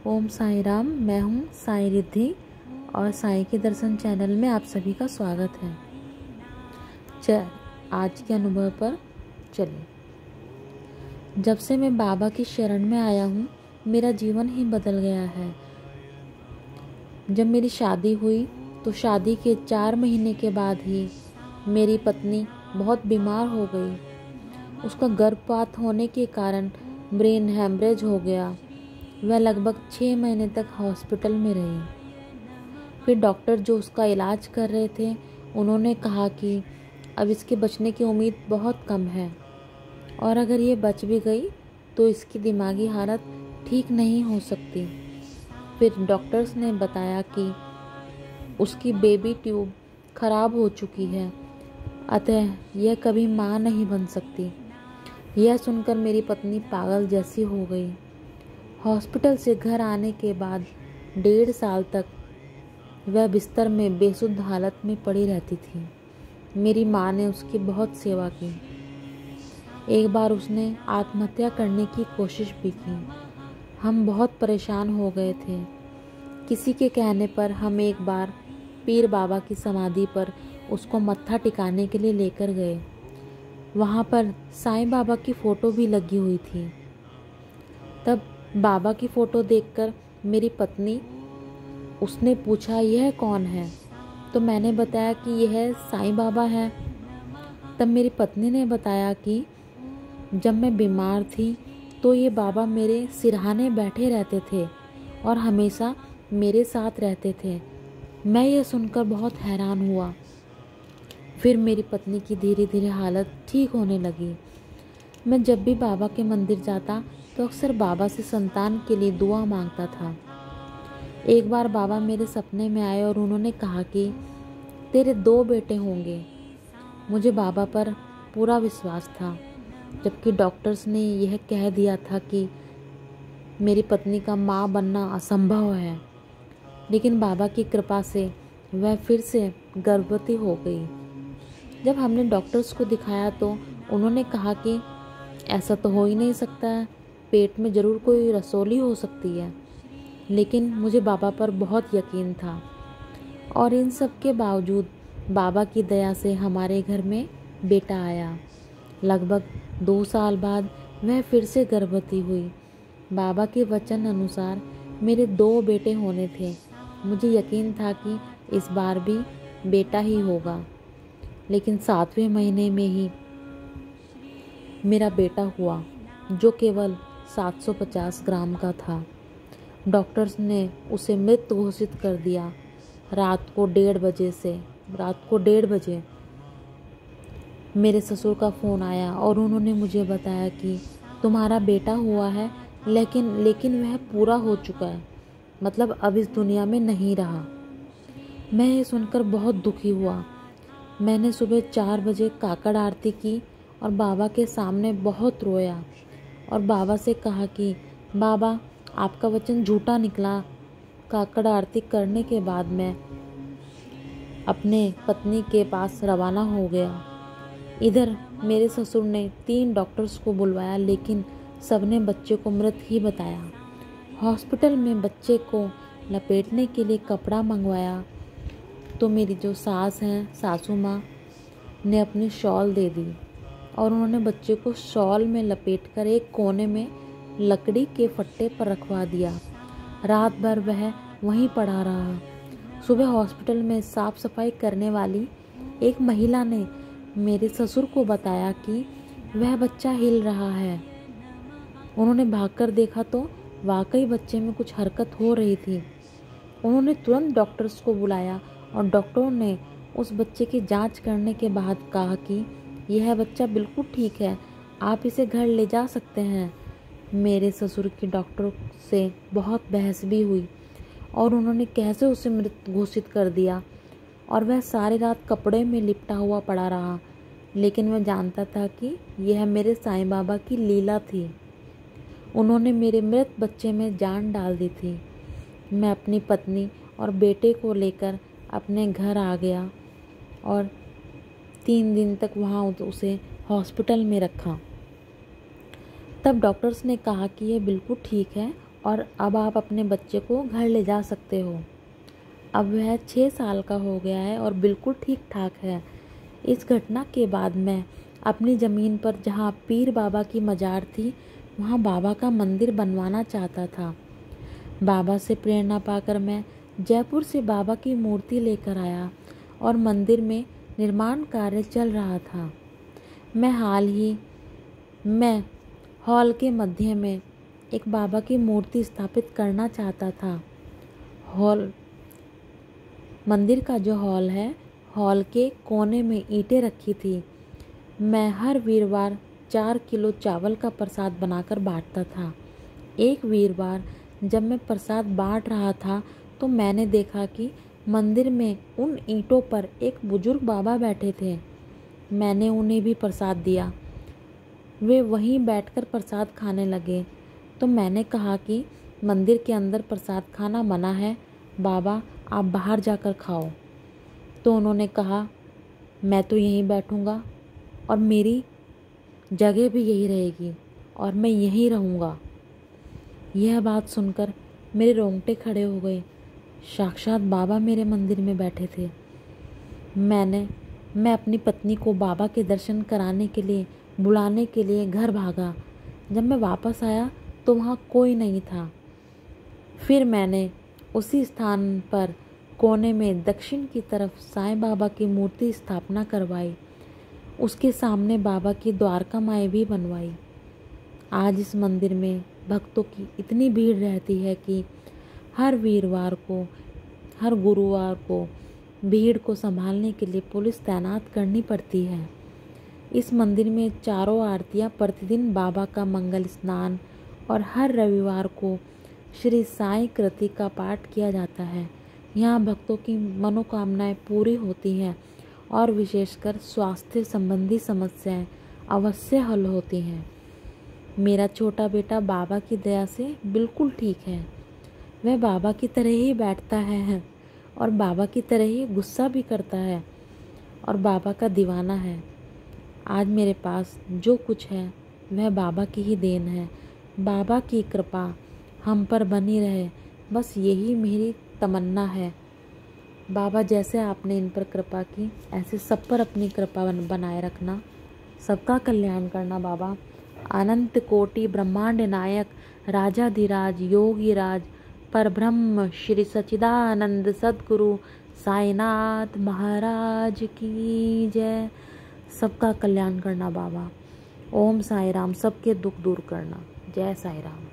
ओम साई राम। मैं हूँ साई रिद्धि और साई के दर्शन चैनल में आप सभी का स्वागत है। आज के अनुभव पर चलिए। जब से मैं बाबा की शरण में आया हूँ, मेरा जीवन ही बदल गया है। जब मेरी शादी हुई तो शादी के 4 महीने के बाद ही मेरी पत्नी बहुत बीमार हो गई। उसका गर्भपात होने के कारण ब्रेन हैमरेज हो गया। वह लगभग 6 महीने तक हॉस्पिटल में रही। फिर डॉक्टर जो उसका इलाज कर रहे थे, उन्होंने कहा कि अब इसके बचने की उम्मीद बहुत कम है और अगर ये बच भी गई तो इसकी दिमागी हालत ठीक नहीं हो सकती। फिर डॉक्टर्स ने बताया कि उसकी बेबी ट्यूब खराब हो चुकी है, अतः यह कभी माँ नहीं बन सकती। यह सुनकर मेरी पत्नी पागल जैसी हो गई। हॉस्पिटल से घर आने के बाद 1.5 साल तक वह बिस्तर में बेसुध हालत में पड़ी रहती थी। मेरी माँ ने उसकी बहुत सेवा की। एक बार उसने आत्महत्या करने की कोशिश भी की। हम बहुत परेशान हो गए थे। किसी के कहने पर हम एक बार पीर बाबा की समाधि पर उसको मत्था टिकाने के लिए लेकर गए। वहाँ पर साईं बाबा की फ़ोटो भी लगी हुई थी। तब बाबा की फ़ोटो देखकर मेरी पत्नी उसने पूछा, यह कौन है? तो मैंने बताया कि यह साईं बाबा है। तब मेरी पत्नी ने बताया कि जब मैं बीमार थी तो ये बाबा मेरे सिरहाने बैठे रहते थे और हमेशा मेरे साथ रहते थे। मैं ये सुनकर बहुत हैरान हुआ। फिर मेरी पत्नी की धीरे धीरे हालत ठीक होने लगी। मैं जब भी बाबा के मंदिर जाता तो अक्सर बाबा से संतान के लिए दुआ मांगता था। एक बार बाबा मेरे सपने में आए और उन्होंने कहा कि तेरे 2 बेटे होंगे। मुझे बाबा पर पूरा विश्वास था, जबकि डॉक्टर्स ने यह कह दिया था कि मेरी पत्नी का माँ बनना असंभव है। लेकिन बाबा की कृपा से वह फिर से गर्भवती हो गई। जब हमने डॉक्टर्स को दिखाया तो उन्होंने कहा कि ऐसा तो हो ही नहीं सकता है, पेट में ज़रूर कोई रसौली हो सकती है। लेकिन मुझे बाबा पर बहुत यकीन था और इन सब के बावजूद बाबा की दया से हमारे घर में बेटा आया। लगभग 2 साल बाद वह फिर से गर्भवती हुई। बाबा के वचन अनुसार मेरे 2 बेटे होने थे। मुझे यकीन था कि इस बार भी बेटा ही होगा। लेकिन 7वें महीने में ही मेरा बेटा हुआ, जो केवल 750 ग्राम का था। डॉक्टर्स ने उसे मृत घोषित कर दिया। रात को 1:30 बजे मेरे ससुर का फ़ोन आया और उन्होंने मुझे बताया कि तुम्हारा बेटा हुआ है, लेकिन वह पूरा हो चुका है, मतलब अब इस दुनिया में नहीं रहा। मैं ये सुनकर बहुत दुखी हुआ। मैंने सुबह 4 बजे काकड़ आरती की और बाबा के सामने बहुत रोया और बाबा से कहा कि बाबा, आपका वचन झूठा निकला। काकड़ आरती करने के बाद मैं अपने पत्नी के पास रवाना हो गया। इधर मेरे ससुर ने 3 डॉक्टर्स को बुलवाया, लेकिन सबने बच्चे को मृत ही बताया। हॉस्पिटल में बच्चे को लपेटने के लिए कपड़ा मंगवाया तो मेरी जो सास हैं, सासू माँ, ने अपनी शॉल दे दी और उन्होंने बच्चे को शॉल में लपेटकर एक कोने में लकड़ी के फट्टे पर रखवा दिया। रात भर वह वहीं पड़ा रहा। सुबह हॉस्पिटल में साफ सफाई करने वाली एक महिला ने मेरे ससुर को बताया कि वह बच्चा हिल रहा है। उन्होंने भागकर देखा तो वाकई बच्चे में कुछ हरकत हो रही थी। उन्होंने तुरंत डॉक्टर्स को बुलाया और डॉक्टरों ने उस बच्चे की जांच करने के बाद कहा कि यह बच्चा बिल्कुल ठीक है, आप इसे घर ले जा सकते हैं। मेरे ससुर की डॉक्टर से बहुत बहस भी हुई और उन्होंने कैसे उसे मृत घोषित कर दिया और वह सारी रात कपड़े में लिपटा हुआ पड़ा रहा। लेकिन मैं जानता था कि यह मेरे साईं बाबा की लीला थी। उन्होंने मेरे मृत बच्चे में जान डाल दी थी। मैं अपनी पत्नी और बेटे को लेकर अपने घर आ गया और 3 दिन तक वहाँ उसे हॉस्पिटल में रखा। तब डॉक्टर्स ने कहा कि यह बिल्कुल ठीक है और अब आप अपने बच्चे को घर ले जा सकते हो। अब वह 6 साल का हो गया है और बिल्कुल ठीक ठाक है। इस घटना के बाद मैं अपनी ज़मीन पर जहाँ पीर बाबा की मज़ार थी वहाँ बाबा का मंदिर बनवाना चाहता था। बाबा से प्रेरणा पाकर मैं जयपुर से बाबा की मूर्ति लेकर आया और मंदिर में निर्माण कार्य चल रहा था। मैं हॉल के मध्य में एक बाबा की मूर्ति स्थापित करना चाहता था। मंदिर का जो हॉल है, हॉल के कोने में ईंटें रखी थी। मैं हर वीरवार 4 किलो चावल का प्रसाद बनाकर बांटता था। एक वीरवार जब मैं प्रसाद बांट रहा था तो मैंने देखा कि मंदिर में उन ईंटों पर एक बुजुर्ग बाबा बैठे थे। मैंने उन्हें भी प्रसाद दिया। वे वहीं बैठकर प्रसाद खाने लगे तो मैंने कहा कि मंदिर के अंदर प्रसाद खाना मना है, बाबा आप बाहर जाकर खाओ। तो उन्होंने कहा मैं तो यहीं बैठूंगा और मेरी जगह भी यही रहेगी और मैं यहीं रहूँगा। यह बात सुनकर मेरे रोंगटे खड़े हो गए। साक्षात बाबा मेरे मंदिर में बैठे थे। मैं अपनी पत्नी को बाबा के दर्शन कराने के लिए बुलाने के लिए घर भागा। जब मैं वापस आया तो वहाँ कोई नहीं था। फिर मैंने उसी स्थान पर कोने में दक्षिण की तरफ साईं बाबा की मूर्ति स्थापना करवाई। उसके सामने बाबा की द्वारका माई भी बनवाई। आज इस मंदिर में भक्तों की इतनी भीड़ रहती है कि हर वीरवार को, हर गुरुवार को भीड़ को संभालने के लिए पुलिस तैनात करनी पड़ती है। इस मंदिर में चारों आरतियाँ प्रतिदिन बाबा का मंगल स्नान और हर रविवार को श्री साईं कृति का पाठ किया जाता है। यहाँ भक्तों की मनोकामनाएं पूरी होती हैं और विशेषकर स्वास्थ्य संबंधी समस्याएं अवश्य हल होती हैं। मेरा छोटा बेटा बाबा की दया से बिल्कुल ठीक है। वह बाबा की तरह ही बैठता है और बाबा की तरह ही गुस्सा भी करता है और बाबा का दीवाना है। आज मेरे पास जो कुछ है वह बाबा की ही देन है। बाबा की कृपा हम पर बनी रहे, बस यही मेरी तमन्ना है। बाबा जैसे आपने इन पर कृपा की ऐसे सब पर अपनी कृपा बनाए रखना, सबका कल्याण करना बाबा। अनंत कोटि ब्रह्मांड नायक राजाधिराज योगीराज परब्रह्म श्री सच्चिदानंद सद्गुरु साईनाथ महाराज की जय। सबका कल्याण करना बाबा। ओम साई राम, सबके दुख दूर करना। जय साई राम।